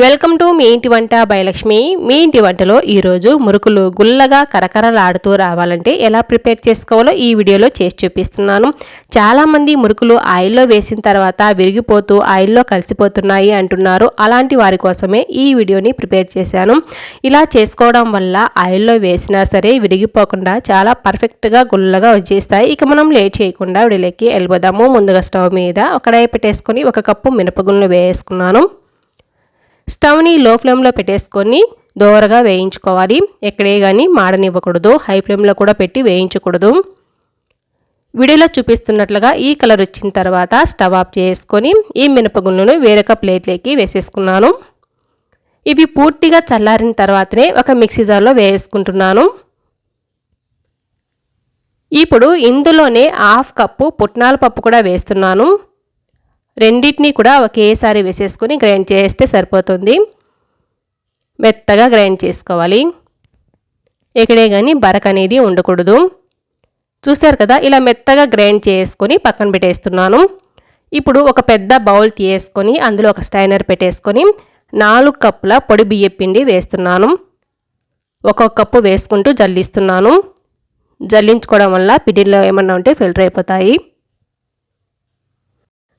Welcome to me ఇంటి వంట by Lakshmi. మీ ఇంటి వంటలో ఈరోజు మురుకులు గుల్లగా కరకరలాడుతూ రావాలంటే ఎలా ప్రిపేర్ చేసుకోవాలో ఈ వీడియోలో చేసి చూపిస్తున్నాను. చాలామంది మురుకులు ఆయిల్లో వేసిన తర్వాత విరిగిపోతూ ఆయిల్లో కలిసిపోతున్నాయి అంటున్నారు. అలాంటి వారి కోసమే ఈ వీడియోని ప్రిపేర్ చేశాను. ఇలా చేసుకోవడం వల్ల ఆయిల్లో వేసినా సరే విరిగిపోకుండా చాలా పర్ఫెక్ట్గా గుల్లగా వచ్చేస్తాయి. ఇక మనం లేట్ చేయకుండా వీడియోలోకి వెళ్ళిపోదాము. ముందుగా స్టవ్ మీద ఒక కడాయి పెట్టేసుకొని 1 కప్పు మినపగుళ్ళు వేసుకున్నాను. స్టవ్ని లో ఫ్లేమ్లో పెట్టేసుకొని దోరగా వేయించుకోవాలి. ఎక్కడే కానీ మాడనివ్వకూడదు. హై ఫ్లేమ్లో కూడా పెట్టి వేయించకూడదు. వీడియోలో చూపిస్తున్నట్లుగా ఈ కలర్ వచ్చిన తర్వాత స్టవ్ ఆఫ్ చేసుకొని ఈ మినపగుళ్ళను వేరొక ప్లేట్లోకి వేసేసుకున్నాను. ఇవి పూర్తిగా చల్లారిన తర్వాతనే ఒక మిక్సీ జార్లో వేసుకుంటున్నాను. ఇప్పుడు ఇందులోనే 1/2 కప్పు పుట్నాల పప్పు కూడా వేస్తున్నాను. రెండింటినీ కూడా ఒకేసారి వేసేసుకొని గ్రైండ్ చేస్తే సరిపోతుంది. మెత్తగా గ్రైండ్ చేసుకోవాలి. ఎక్కడే కానీ బరక అనేది ఉండకూడదు. చూసారు కదా, ఇలా మెత్తగా గ్రైండ్ చేసుకొని పక్కన పెట్టేస్తున్నాను. ఇప్పుడు ఒక పెద్ద బౌల్ తీసుకొని అందులో ఒక స్టైనర్ పెట్టేసుకొని 4 కప్పుల పొడి బియ్యం పిండి వేస్తున్నాను. ఒక్కొక్క కప్పు వేసుకుంటూ జల్లిస్తున్నాను. జల్లించుకోవడం వల్ల పిండిలో ఏమన్నా ఉంటే ఫిల్టర్ అయిపోతాయి.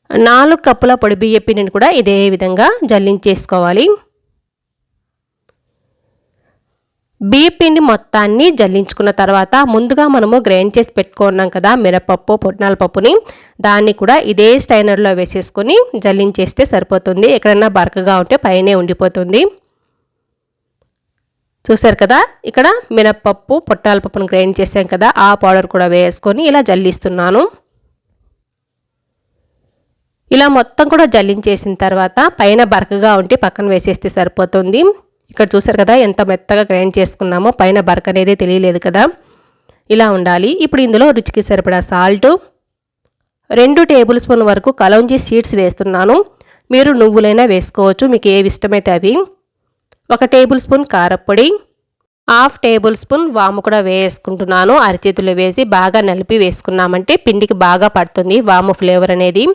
4 కప్పుల పొడి బియ్యం పిండిని కూడా ఇదే విధంగా జల్లించేసుకోవాలి. బియ్యం పిండి మొత్తాన్ని జల్లించుకున్న తర్వాత ముందుగా మనము గ్రైండ్ చేసి పెట్టుకున్నాం కదా మినపప్పు పుట్నాల పప్పుని, దాన్ని కూడా ఇదే స్టైనర్లో వేసేసుకొని జల్లించేస్తే సరిపోతుంది. ఎక్కడన్నా బరకగా ఉంటే పైనే ఉండిపోతుంది. చూసారు కదా, ఇక్కడ మినపప్పు పుట్నాల పప్పును గ్రైండ్ చేసాం కదా, ఆ పౌడర్ కూడా వేసుకొని ఇలా జల్లిస్తున్నాను. ఇలా మొత్తం కూడా జల్లించేసిన తర్వాత పైన బరకగా ఉంటే పక్కన వేసేస్తే సరిపోతుంది. ఇక్కడ చూసారు కదా ఎంత మెత్తగా గ్రైండ్ చేసుకున్నామో, పైన బరక అనేది తెలియలేదు కదా, ఇలా ఉండాలి. ఇప్పుడు ఇందులో రుచికి సరిపడా సాల్ట్, 2 టేబుల్ స్పూన్ వరకు కలౌంజీ సీడ్స్ వేస్తున్నాను. మీరు నువ్వులైనా వేసుకోవచ్చు, మీకు ఏవి ఇష్టమైతే అవి. 1 టేబుల్ స్పూన్ కారపొడి, 1/2 టేబుల్ స్పూన్ వాము కూడా వేసుకుంటున్నాను. అరచేతులు వేసి బాగా నలిపి వేసుకున్నామంటే పిండికి బాగా పడుతుంది వాము ఫ్లేవర్ అనేది.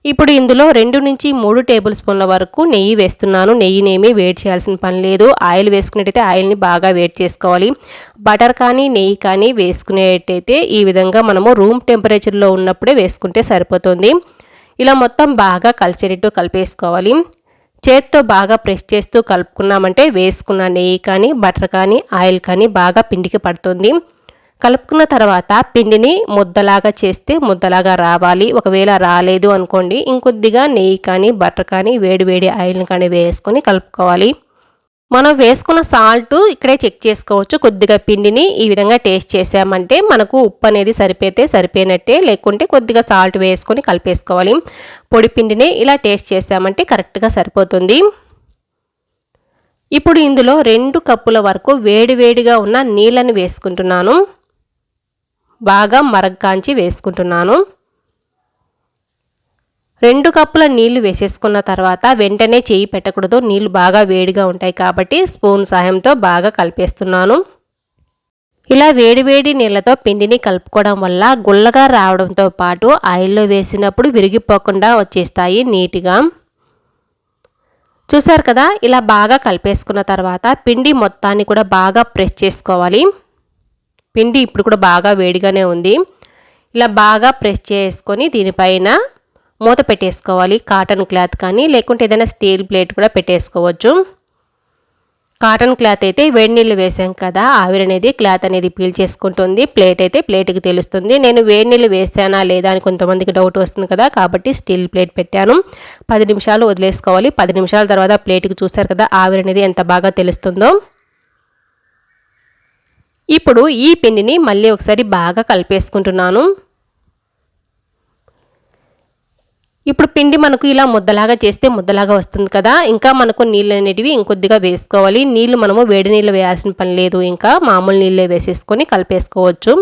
ఇప్పుడు ఇందులో 2 నుంచి 3 టేబుల్ స్పూన్ల వరకు నెయ్యి వేస్తున్నాను. నెయ్యినేమీ వేడి చేయాల్సిన పని లేదు. ఆయిల్ వేసుకునేటైతే ఆయిల్ని బాగా వేడి చేసుకోవాలి. బటర్ కానీ నెయ్యి కానీ వేసుకునేటైతే ఈ విధంగా మనము రూమ్ టెంపరేచర్లో ఉన్నప్పుడే వేసుకుంటే సరిపోతుంది. ఇలా మొత్తం బాగా కలిసేటట్టు కలిపేసుకోవాలి. చేత్తో బాగా ప్రెస్ చేస్తూ కలుపుకున్నామంటే వేసుకున్న నెయ్యి కానీ బటర్ కానీ ఆయిల్ కానీ బాగా పిండికి పడుతుంది. కలుపుకున్న తర్వాత పిండిని ముద్దలాగా చేస్తే ముద్దలాగా రావాలి. ఒకవేళ రాలేదు అనుకోండి, ఇంకొద్దిగా నెయ్యి కానీ బటర్ కానీ వేడి ఆయిల్ని కానీ వేసుకొని కలుపుకోవాలి. మనం వేసుకున్న సాల్ట్ ఇక్కడే చెక్ చేసుకోవచ్చు. కొద్దిగా పిండిని ఈ విధంగా టేస్ట్ చేసామంటే మనకు ఉప్పు అనేది సరిపోయినట్టే, లేకుంటే కొద్దిగా సాల్ట్ వేసుకొని కలిపేసుకోవాలి. పొడి పిండిని ఇలా టేస్ట్ చేసామంటే కరెక్ట్గా సరిపోతుంది. ఇప్పుడు ఇందులో 2 కప్పుల వరకు వేడిగా ఉన్న నీళ్ళని వేసుకుంటున్నాను. బాగా మరగ్గాంచి వేసుకుంటున్నాను. 2 కప్పుల నీళ్లు వేసేసుకున్న తర్వాత వెంటనే చేయి పెట్టకూడదు. నీళ్లు బాగా వేడిగా ఉంటాయి కాబట్టి స్పూన్ సహాయంతో బాగా కలిపేస్తున్నాను. ఇలా వేడి నీళ్ళతో పిండిని కలుపుకోవడం వల్ల గుల్లగా రావడంతో పాటు ఆయిల్లో వేసినప్పుడు విరిగిపోకుండా వచ్చేస్తాయి నీట్గా. చూసారు కదా, ఇలా బాగా కలిపేసుకున్న తర్వాత పిండి మొత్తాన్ని కూడా బాగా ప్రెస్ చేసుకోవాలి. పిండి ఇప్పుడు కూడా బాగా వేడిగానే ఉంది. ఇలా బాగా ప్రెస్ చేసుకొని దీనిపైన మూత పెట్టేసుకోవాలి. కాటన్ క్లాత్ కానీ లేకుంటే ఏదైనా స్టీల్ ప్లేట్ కూడా పెట్టేసుకోవచ్చు. కాటన్ క్లాత్ అయితే వేడి నీళ్ళు వేసాం కదా, ఆవిరి అనేది క్లాత్ అనేది పీల్చేసుకుంటుంది. ప్లేట్ అయితే ప్లేట్కి తెలుస్తుంది. నేను వేడి నీళ్ళు వేసానా లేదా అని కొంతమందికి డౌట్ వస్తుంది కదా, కాబట్టి స్టీల్ ప్లేట్ పెట్టాను. 10 నిమిషాలు వదిలేసుకోవాలి. 10 నిమిషాల తర్వాత ప్లేట్కి చూసారు కదా ఆవిరి అనేది ఎంత బాగా తెలుస్తుందో. ఇప్పుడు ఈ పిండిని మళ్ళీ ఒకసారి బాగా కలిపేసుకుంటున్నాను. ఇప్పుడు పిండి మనకు ఇలా ముద్దలాగా చేస్తే ముద్దలాగా వస్తుంది కదా, ఇంకా మనకు నీళ్ళు అనేటివి ఇంకొద్దిగా వేసుకోవాలి. నీళ్ళు మనము వేడి నీళ్ళు వేయాల్సిన పని లేదు, ఇంకా మామూలు నీళ్ళే వేసేసుకొని కలిపేసుకోవచ్చు.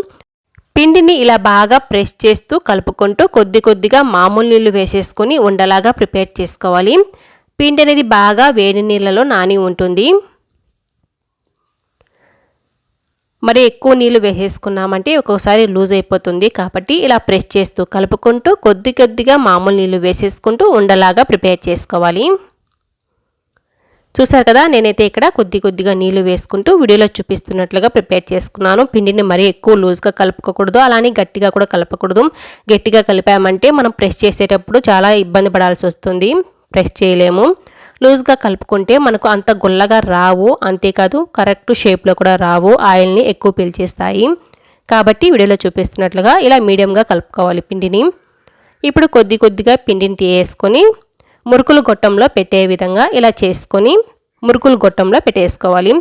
పిండిని ఇలా బాగా ప్రెస్ చేస్తూ కలుపుకుంటూ కొద్దిగా మామూలు నీళ్ళు వేసేసుకొని ఉండలాగా ప్రిపేర్ చేసుకోవాలి. పిండి అనేది బాగా వేడి నీళ్ళలో నాని ఉంటుంది. మరి ఎక్కువ నీళ్ళు వేసేసుకున్నామంటే ఒక్కోసారి లూజ్ అయిపోతుంది. కాబట్టి ఇలా ప్రెస్ చేస్తూ కలుపుకుంటూ కొద్దిగా మామూలు నీళ్ళు వేసేసుకుంటూ ఉండలాగా ప్రిపేర్ చేసుకోవాలి. చూసారు కదా, నేనైతే ఇక్కడ కొద్దిగా నీళ్లు వేసుకుంటూ వీడియోలో చూపిస్తున్నట్లుగా ప్రిపేర్ చేసుకున్నాను. పిండిని మరీ ఎక్కువ లూజ్గా కలుపుకోకూడదు, అలానే గట్టిగా కూడా కలపకూడదు. గట్టిగా కలిపామంటే మనం ప్రెస్ చేసేటప్పుడు చాలా ఇబ్బంది పడాల్సి వస్తుంది, ప్రెస్ చేయలేము. లూజ్గా కలుపుకుంటే మనకు అంత గుల్లగా రావు, అంతేకాదు కరెక్ట్ షేప్లో కూడా రావు, ఆయిల్ని ఎక్కువ పీల్చేస్తాయి. కాబట్టి వీడియోలో చూపిస్తున్నట్లుగా ఇలా మీడియంగా కలుపుకోవాలి పిండిని. ఇప్పుడు కొద్దిగా పిండిని తీసేసుకొని మురుకులు గొట్టంలో పెట్టే విధంగా ఇలా చేసుకొని మురుకులు గొట్టంలో పెట్టేసుకోవాలి.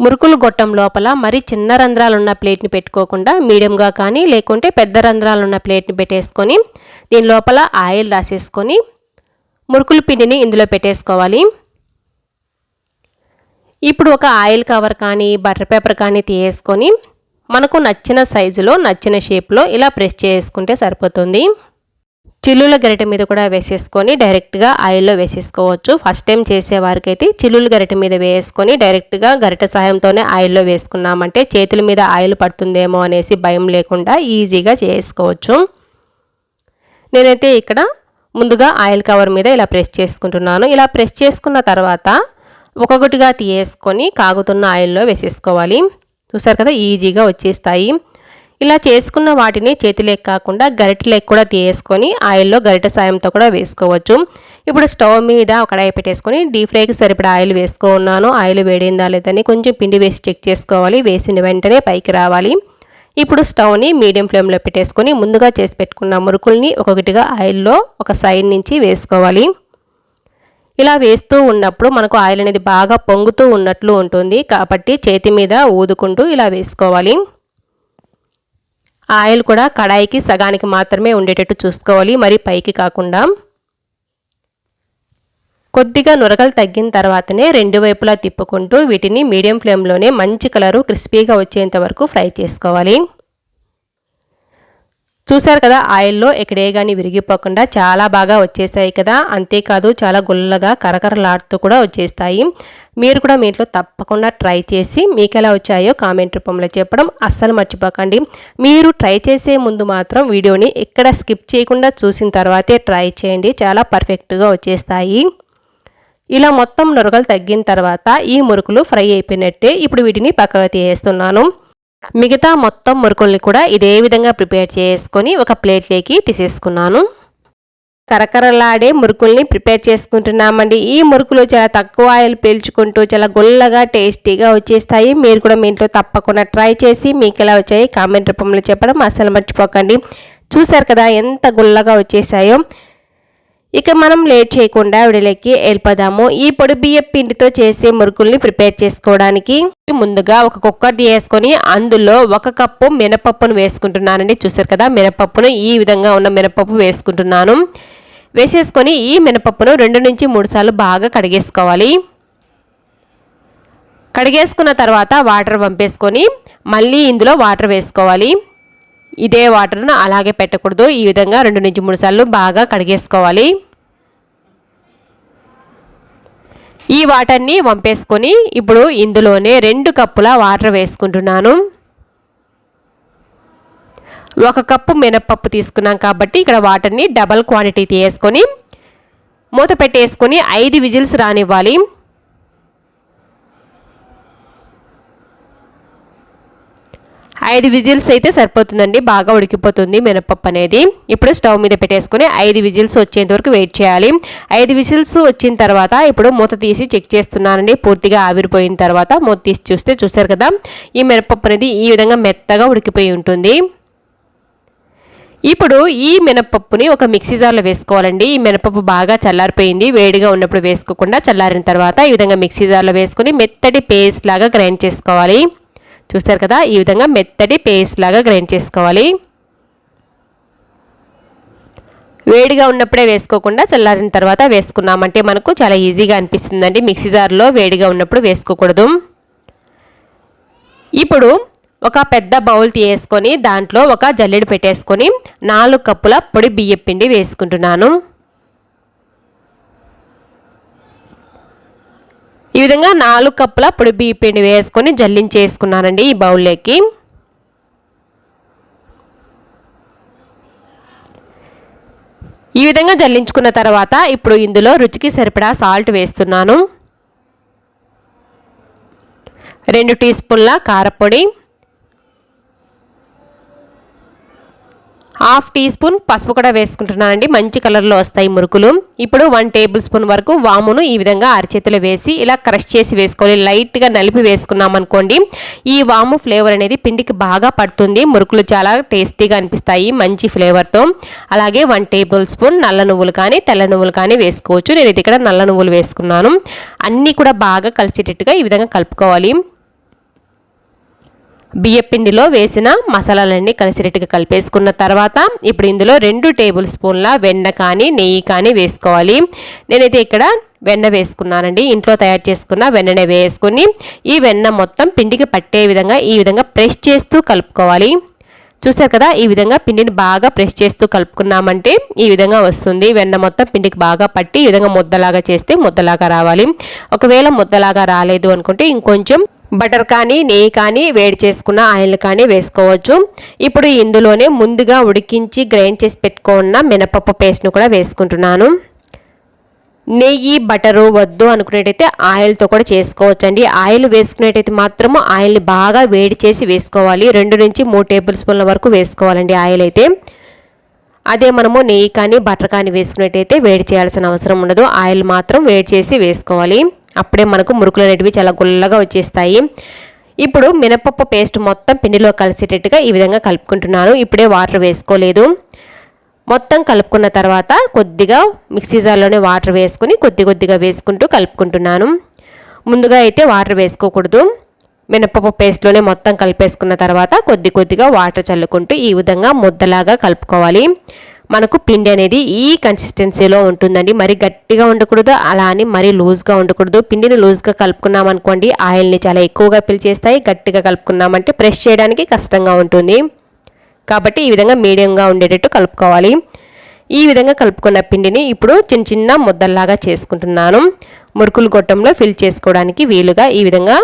మురుకులు గొట్టం లోపల మరి చిన్న రంధ్రాలు ఉన్న ప్లేట్ని పెట్టుకోకుండా మీడియంగా కానీ లేకుంటే పెద్ద రంధ్రాలు ఉన్న ప్లేట్ని పెట్టేసుకొని దీని లోపల ఆయిల్ రాసేసుకొని మురుకులు పిండిని ఇందులో పెట్టేసుకోవాలి. ఇప్పుడు ఒక ఆయిల్ కవర్ కానీ బటర్ పేపర్ కానీ తీసేసుకొని మనకు నచ్చిన సైజులో నచ్చిన షేప్లో ఇలా ప్రెస్ చేసుకుంటే సరిపోతుంది. చిల్లుల గరిటె మీద కూడా వేసేసుకొని డైరెక్ట్గా ఆయిల్లో వేసేసుకోవచ్చు. ఫస్ట్ టైం చేసేవారికైతే చిల్లుల గరిటె మీద వేసుకొని డైరెక్ట్గా గరిటె సహాయంతోనే ఆయిల్లో వేసుకున్నామంటే చేతుల మీద ఆయిల్ పడుతుందేమో అనేసి భయం లేకుండా ఈజీగా చేసుకోవచ్చు. నేనైతే ఇక్కడ ముందుగా ఆయిల్ కవర్ మీద ఇలా ప్రెస్ చేసుకుంటున్నాను. ఇలా ప్రెస్ చేసుకున్న తర్వాత ఒక్కొక్కటిగా తీసేసుకొని కాగుతున్న ఆయిల్లో వేసేసుకోవాలి. చూసారు కదా, ఈజీగా వచ్చేస్తాయి. ఇలా చేసుకున్న వాటిని చేతిలోకి కాకుండా గరిటెలోకి కూడా తీసేసుకొని ఆయిల్లో గరిటె సాయంతో కూడా వేసుకోవచ్చు. ఇప్పుడు స్టవ్ మీద ఒక కడాయి పెట్టేసుకొని డీప్ ఫ్రైకి సరిపడా ఆయిల్ వేసుకున్నాను. ఆయిల్ వేడిందా లేదని కొంచెం పిండి వేసి చెక్ చేసుకోవాలి. వేసిన వెంటనే పైకి రావాలి. ఇప్పుడు స్టవ్ని మీడియం ఫ్లేమ్లో పెట్టేసుకొని ముందుగా చేసి పెట్టుకున్న మురుకుల్ని ఒక్కొక్కటిగా ఆయిల్లో ఒక సైడ్ నుంచి వేసుకోవాలి. ఇలా వేస్తూ ఉన్నప్పుడు మనకు ఆయిల్ అనేది బాగా పొంగుతూ ఉన్నట్లు ఉంటుంది, కాబట్టి చేతి మీద ఊదుకుంటూ ఇలా వేసుకోవాలి. ఆయిల్ కూడా కడాయికి సగానికి మాత్రమే ఉండేటట్టు చూసుకోవాలి, మరి పైకి కాకుండా. కొద్దిగా నురగలు తగ్గిన తర్వాతనే రెండు వైపులా తిప్పుకుంటూ వీటిని మీడియం ఫ్లేమ్లోనే మంచి కలరు క్రిస్పీగా వచ్చేంత వరకు ఫ్రై చేసుకోవాలి. చూసారు కదా, ఆయిల్లో ఎక్కడే కానీ విరిగిపోకుండా చాలా బాగా వచ్చేసాయి కదా. అంతేకాదు చాలా గుల్లగా కరకరలాడుతూ కూడా వచ్చేస్తాయి. మీరు కూడా మీ ఇంట్లో తప్పకుండా ట్రై చేసి మీకు ఎలా వచ్చాయో కామెంట్ రూపంలో చెప్పడం అస్సలు మర్చిపోకండి. మీరు ట్రై చేసే ముందు మాత్రం వీడియోని ఎక్కడ స్కిప్ చేయకుండా చూసిన తర్వాతే ట్రై చేయండి, చాలా పర్ఫెక్ట్గా వచ్చేస్తాయి. ఇలా మొత్తం నురగలు తగ్గిన తర్వాత ఈ మురుకులు ఫ్రై అయిపోయినట్టే. ఇప్పుడు వీటిని పక్కకు తీసేస్తున్నాను. మిగతా మొత్తం మురుకుల్ని కూడా ఇదే విధంగా ప్రిపేర్ చేసుకొని ఒక ప్లేట్లోకి తీసేసుకున్నాను. కరకరలాడే మురుకుల్ని ప్రిపేర్ చేసుకుంటున్నామండి. ఈ మురుకులు చాలా తక్కువ ఆయిల్ పీల్చుకుంటూ చాలా గుల్లగా టేస్టీగా వచ్చేస్తాయి. మీరు కూడా మీ ఇంట్లో తప్పకుండా ట్రై చేసి మీకు ఎలా వచ్చాయి కామెంట్ రూపంలో చెప్పడం అస్సలు మర్చిపోకండి. చూసారు కదా ఎంత గుల్లగా వచ్చేసాయో. ఇక మనం లేట్ చేయకుండా వీడియోలోకి వెళ్ళిపోదాము. ఈ పొడి బియ్యం పిండితో చేసే మురుకుల్ని ప్రిపేర్ చేసుకోవడానికి ముందుగా ఒక కుక్కర్ వేసుకొని అందులో 1 కప్పు మినపప్పును వేసుకుంటున్నానండి. చూసారు కదా, మినపప్పును ఈ విధంగా ఉన్న మినపప్పు వేసుకుంటున్నాను. వేసేసుకొని ఈ మినపప్పును 2 నుంచి 3 సార్లు బాగా కడిగేసుకోవాలి. కడిగేసుకున్న తర్వాత వాటర్ పంపేసుకొని మళ్ళీ ఇందులో వాటర్ వేసుకోవాలి. ఇదే వాటర్ను అలాగే పెట్టకూడదు, ఈ విధంగా 2 నుంచి 3 సార్లు బాగా కడిగేసుకోవాలి. ఈ వాటర్ని వంపేసుకొని ఇప్పుడు ఇందులోనే 2 కప్పుల వాటర్ వేసుకుంటున్నాను. 1 కప్పు మినపప్పు తీసుకున్నాం కాబట్టి ఇక్కడ వాటర్ని డబల్ క్వాంటిటీ తీసుకొని మూత పెట్టేసుకొని 5 విజిల్స్ రానివ్వాలి. 5 విజిల్స్ అయితే సరిపోతుందండి, బాగా ఉడికిపోతుంది మినపప్పు అనేది. ఇప్పుడు స్టవ్ మీద పెట్టేసుకొని 5 విజిల్స్ వచ్చేంత వరకు వెయిట్ చేయాలి. 5 విజిల్స్ వచ్చిన తర్వాత ఇప్పుడు మూత తీసి చెక్ చేస్తున్నానండి. పూర్తిగా ఆవిరిపోయిన తర్వాత మూత తీసి చూస్తే చూసారు కదా, ఈ మినపప్పు అనేది ఈ విధంగా మెత్తగా ఉడికిపోయి ఉంటుంది. ఇప్పుడు ఈ మినపప్పుని ఒక మిక్సీ జార్లో వేసుకోవాలండి. ఈ మినపప్పు బాగా చల్లారిపోయింది, వేడిగా ఉన్నప్పుడు వేసుకోకుండా చల్లారిన తర్వాత ఈ విధంగా మిక్సీ జార్లో వేసుకొని మెత్తటి పేస్ట్ లాగా గ్రైండ్ చేసుకోవాలి. చూస్తారు కదా, ఈ విధంగా మెత్తటి పేస్ట్ లాగా గ్రైండ్ చేసుకోవాలి. వేడిగా ఉన్నప్పుడే వేసుకోకుండా చల్లారిన తర్వాత వేసుకున్నామంటే మనకు చాలా ఈజీగా అనిపిస్తుందండి. మిక్సీ జార్లో వేడిగా ఉన్నప్పుడు వేసుకోకూడదు. ఇప్పుడు ఒక పెద్ద బౌల్ తీసుకొని దాంట్లో ఒక జల్లెడ పెట్టేసుకొని 4 కప్పుల పొడి బియ్యం పిండి వేసుకుంటున్నాను. ఈ విధంగా 4 కప్పుల పొడి బియ్యం పిండి వేసుకొని జల్లించేసుకున్నానండి ఈ బౌల్లోకి. ఈ విధంగా జల్లించుకున్న తర్వాత ఇప్పుడు ఇందులో రుచికి సరిపడా సాల్ట్ వేస్తున్నాను. 2 టీ స్పూన్ల కారపొడి, 1/2 టీ స్పూన్ పసుపు కూడా వేసుకుంటున్నానండి. మంచి కలర్లో వస్తాయి మురుకులు. ఇప్పుడు 1 టేబుల్ స్పూన్ వరకు వామును ఈ విధంగా అరచేతిలో వేసి ఇలా క్రష్ చేసి వేసుకోవాలి. లైట్గా నలిపి వేసుకున్నాం అనుకోండి, ఈ వాము ఫ్లేవర్ అనేది పిండికి బాగా పడుతుంది. మురుకులు చాలా టేస్టీగా అనిపిస్తాయి మంచి ఫ్లేవర్తో. అలాగే 1 టేబుల్ స్పూన్ నల్ల నువ్వులు కానీ తెల్ల నువ్వులు కానీ వేసుకోవచ్చు. నేను ఇక్కడ నల్ల నువ్వులు వేసుకున్నాను. అన్నీ కూడా బాగా కలిసేటట్టుగా ఈ విధంగా కలుపుకోవాలి. బియ్యపిండిలో వేసిన మసాలాలన్నీ కలిసేటట్టుగా కలిపేసుకున్న తర్వాత ఇప్పుడు ఇందులో 2 టేబుల్ స్పూన్ల వెన్న కానీ నెయ్యి కానీ వేసుకోవాలి. నేనైతే ఇక్కడ వెన్న వేసుకున్నానండి. ఇంట్లో తయారు చేసుకున్న వెన్ననే వేసుకుని ఈ వెన్న మొత్తం పిండికి పట్టే విధంగా ఈ విధంగా ప్రెస్ చేస్తూ కలుపుకోవాలి. చూసారు కదా, ఈ విధంగా పిండిని బాగా ప్రెస్ చేస్తూ కలుపుకున్నామంటే ఈ విధంగా వస్తుంది. వెన్న మొత్తం పిండికి బాగా పట్టి ఈ విధంగా ముద్దలాగా చేస్తే ముద్దలాగా రావాలి. ఒకవేళ ముద్దలాగా రాలేదు అనుకుంటే ఇంకొంచెం బటర్ కానీ నెయ్యి కానీ వేడి చేసుకున్న ఆయిల్ కానీ వేసుకోవచ్చు. ఇప్పుడు ఇందులోనే ముందుగా ఉడికించి గ్రైండ్ చేసి పెట్టుకున్న మినపప్పు పేస్ట్ను కూడా వేసుకుంటున్నాను. నెయ్యి బటరు వద్దు అనుకునేటైతే ఆయిల్తో కూడా చేసుకోవచ్చు అండి. ఆయిల్ వేసుకునేటైతే మాత్రము ఆయిల్ని బాగా వేడి చేసి వేసుకోవాలి. 2 నుంచి 3 టేబుల్ స్పూన్ల వరకు వేసుకోవాలండి ఆయిల్ అయితే. అదే మనము నెయ్యి కానీ బటర్ కానీ వేసుకునేటైతే వేడి చేయాల్సిన అవసరం ఉండదు. ఆయిల్ మాత్రం వేడి చేసి వేసుకోవాలి. అప్పుడే మనకు మురుకులు అనేటివి చాలా గుల్లగా వచ్చేస్తాయి. ఇప్పుడు మినపప్పు పేస్ట్ మొత్తం పిండిలో కలిసేటట్టుగా ఈ విధంగా కలుపుకుంటున్నాను. ఇప్పుడే వాటర్ వేసుకోలేదు. మొత్తం కలుపుకున్న తర్వాత కొద్దిగా మిక్సీ జార్లోనే వాటర్ వేసుకుని కొద్దిగా వేసుకుంటూ కలుపుకుంటున్నాను. ముందుగా అయితే వాటర్ వేసుకోకూడదు. మినపప్పు పేస్ట్లోనే మొత్తం కలిపేసుకున్న తర్వాత కొద్దిగా వాటర్ చల్లుకుంటూ ఈ విధంగా ముద్దలాగా కలుపుకోవాలి. మనకు పిండి అనేది ఈ కన్సిస్టెన్సీలో ఉంటుందండి. మరి గట్టిగా ఉండకూడదు, అలా అని మరీ లూజ్గా ఉండకూడదు. పిండిని లూజ్గా కలుపుకున్నాం అనుకోండి ఆయిల్ని చాలా ఎక్కువగా పీల్చేస్తాయి. గట్టిగా కలుపుకున్నామంటే ప్రెస్ చేయడానికి కష్టంగా ఉంటుంది. కాబట్టి ఈ విధంగా మీడియంగా ఉండేటట్టు కలుపుకోవాలి. ఈ విధంగా కలుపుకున్న పిండిని ఇప్పుడు చిన్న ముద్దల్లాగా చేసుకుంటున్నాను. మురుకులు గొట్టంలో ఫిల్ చేసుకోవడానికి వీలుగా ఈ విధంగా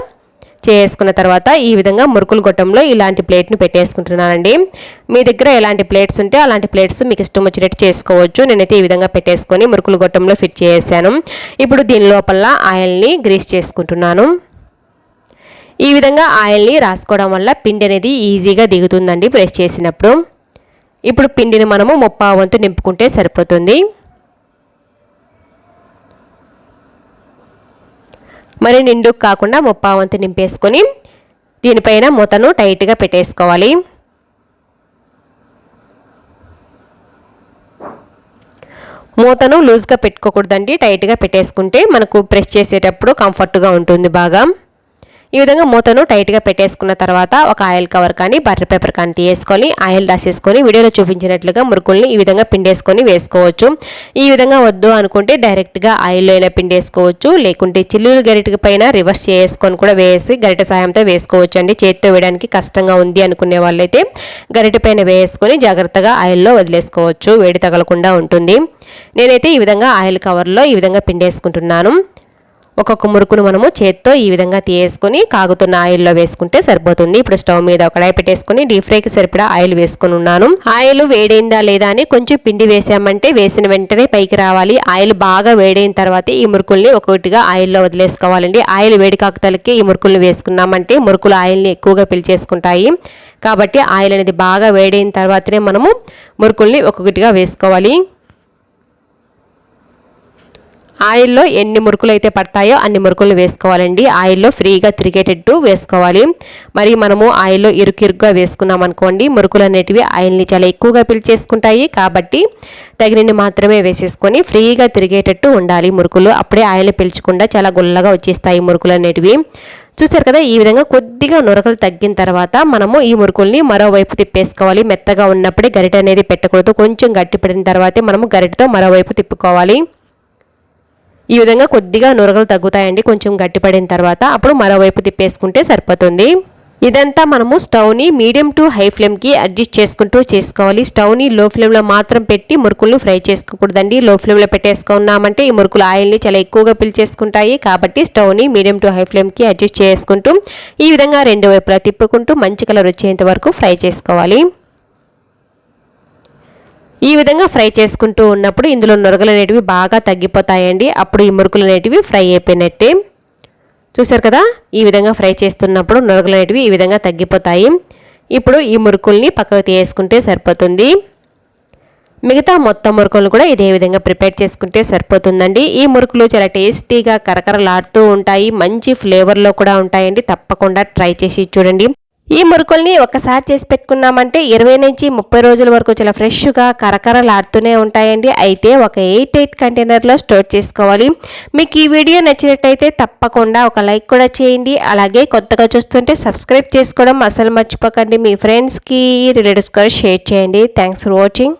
చేసుకున్న తర్వాత ఈ విధంగా మురుకులు గొట్టంలో ఇలాంటి ప్లేట్ను పెట్టేసుకుంటున్నానండి. మీ దగ్గర ఎలాంటి ప్లేట్స్ ఉంటే అలాంటి ప్లేట్స్ మీకు ఇష్టం వచ్చినట్టు చేసుకోవచ్చు. నేనైతే ఈ విధంగా పెట్టేసుకొని మురుకులు గొట్టంలో ఫిట్ చేసాను. ఇప్పుడు దీని లోపల ఆయిల్ని గ్రీస్ చేసుకుంటున్నాను. ఈ విధంగా ఆయిల్ని రాసుకోవడం వల్ల పిండి అనేది ఈజీగా దిగుతుందండి ప్రెస్ చేసినప్పుడు. ఇప్పుడు పిండిని మనము 1/2 వంతు నింపుకుంటే సరిపోతుంది. మరి నిండు కాకుండా 1/2 వంతు నింపేసుకొని దీనిపైన మూతను టైట్గా పెట్టేసుకోవాలి. మూతను లూజ్గా పెట్టుకోకూడదండి, టైట్గా పెట్టేసుకుంటే మనకు ప్రెస్ చేసేటప్పుడు కంఫర్ట్గా ఉంటుంది బాగా. ఈ విధంగా మూతను టైట్గా పెట్టేసుకున్న తర్వాత ఒక ఆయిల్ కవర్ కానీ బటర్ పేపర్ కానీ తీసుకొని ఆయిల్ రాసేసుకొని వీడియోలో చూపించినట్లుగా మురుకుల్ని ఈ విధంగా పిండేసుకొని వేసుకోవచ్చు. ఈ విధంగా వద్దు అనుకుంటే డైరెక్ట్గా ఆయిల్లో అయినా పిండేసుకోవచ్చు, లేకుంటే చిల్లులు గరిటె పైన రివర్స్ చేసుకొని కూడా వేసి గరిటె సాయంతో వేసుకోవచ్చు అండి. చేతితో వేయడానికి కష్టంగా ఉంది అనుకునే వాళ్ళైతే గరిటె పైన వేసుకొని జాగ్రత్తగా ఆయిల్లో వదిలేసుకోవచ్చు, వేడి తగలకుండా ఉంటుంది. నేనైతే ఈ విధంగా ఆయిల్ కవర్లో ఈ విధంగా పిండేసుకుంటున్నాను. ఒక్కొక్క మురుకును మనము చేత్తో ఈ విధంగా తీసుకొని కాగుతున్న ఆయిల్లో వేసుకుంటే సరిపోతుంది. ఇప్పుడు స్టవ్ మీద ఒక కడాయి పెట్టేసుకొని డీప్ ఫ్రైకి సరిపడా ఆయిల్ వేసుకొని ఉన్నాను. ఆయిల్ వేడైందా లేదా అని కొంచెం పిండి వేసామంటే వేసిన వెంటనే పైకి రావాలి. ఆయిల్ బాగా వేడైన తర్వాత ఈ మురుకుల్ని ఒక్కొక్కటిగా ఆయిల్లో వదిలేసుకోవాలండి. ఆయిల్ వేడి కాకుతలకి ఈ మురుకుల్ని వేసుకున్నామంటే మురుకులు ఆయిల్ని ఎక్కువగా పీల్చేసుకుంటాయి. కాబట్టి ఆయిల్ అనేది బాగా వేడైన తర్వాతనే మనము మురుకుల్ని ఒక్కొక్కటిగా వేసుకోవాలి. ఆయిల్లో ఎన్ని మురుకులు అయితే పడతాయో అన్ని మురుకులు వేసుకోవాలండి. ఆయిల్లో ఫ్రీగా తిరిగేటట్టు వేసుకోవాలి. మరి మనము ఆయిల్లో ఇరుకిరుగ్గా వేసుకున్నాం అనుకోండి మురుకులు అనేటివి ఆయిల్ని చాలా ఎక్కువగా పీల్చేసుకుంటాయి. కాబట్టి తగినన్ని మాత్రమే వేసేసుకొని ఫ్రీగా తిరిగేటట్టు ఉండాలి మురుకులు. అప్పుడే ఆయిల్ పీల్చకుండా చాలా గుల్లగా వచ్చేస్తాయి మురుకులు అనేటివి. చూసారు కదా, ఈ విధంగా కొద్దిగా నురకలు తగ్గిన తర్వాత మనము ఈ మురుకుల్ని మరోవైపు తిప్పేసుకోవాలి. మెత్తగా ఉన్నప్పుడే గరిటె అనేది పెట్టకూడదు. కొంచెం గట్టి పడిన తర్వాతే మనము గరిటెతో మరోవైపు తిప్పుకోవాలి. ఈ విధంగా కొద్దిగా నురగలు తగ్గుతాయండి కొంచెం గట్టిపడిన తర్వాత. అప్పుడు మరోవైపు తిప్పేసుకుంటే సరిపోతుంది. ఇదంతా మనము స్టవ్ని మీడియం టు హై ఫ్లేమ్కి అడ్జస్ట్ చేసుకుంటూ చేసుకోవాలి. స్టవ్ని లో ఫ్లేమ్లో మాత్రం పెట్టి మురుకులను ఫ్రై చేసుకోకూడదండి. లో ఫ్లేమ్లో పెట్టేసుకున్నామంటే ఈ మురుకులు ఆయిల్ని చాలా ఎక్కువగా పీల్చేసుకుంటాయి. కాబట్టి స్టవ్ని మీడియం టు హై ఫ్లేమ్కి అడ్జస్ట్ చేసుకుంటూ ఈ విధంగా 2 వైపులా తిప్పుకుంటూ మంచి కలర్ వచ్చేంత వరకు ఫ్రై చేసుకోవాలి. ఈ విధంగా ఫ్రై చేసుకుంటూ ఉన్నప్పుడు ఇందులో నురగలు అనేటివి బాగా తగ్గిపోతాయండి. అప్పుడు ఈ మురుకులు అనేటివి ఫ్రై అయిపోయినట్టే. చూసారు కదా, ఈ విధంగా ఫ్రై చేస్తున్నప్పుడు నురగలు అనేటివి ఈ విధంగా తగ్గిపోతాయి. ఇప్పుడు ఈ మురుకుల్ని పక్కకు తీసుకుంటే సరిపోతుంది. మిగతా మొత్తం మురుకులను కూడా ఇదే విధంగా ప్రిపేర్ చేసుకుంటే సరిపోతుందండి. ఈ మురుకులు చాలా టేస్టీగా కరకరలాడుతూ ఉంటాయి, మంచి ఫ్లేవర్లో కూడా ఉంటాయండి. తప్పకుండా ట్రై చేసి చూడండి. ఈ మురుకుల్ని ఒక్కసారి చేసి పెట్టుకున్నామంటే 20 నుంచి 30 రోజుల వరకు చాలా ఫ్రెష్గా కరకరలాడుతూనే ఉంటాయండి. అయితే ఒక 8 కంటైనర్లో స్టోర్ చేసుకోవాలి. మీకు ఈ వీడియో నచ్చినట్టయితే తప్పకుండా ఒక లైక్ కూడా చేయండి. అలాగే కొత్తగా చూస్తుంటే సబ్స్క్రైబ్ చేసుకోవడం అసలు మర్చిపోకండి. మీ ఫ్రెండ్స్కి రిలేటివ్స్ కూడా షేర్ చేయండి. Thanks for watching.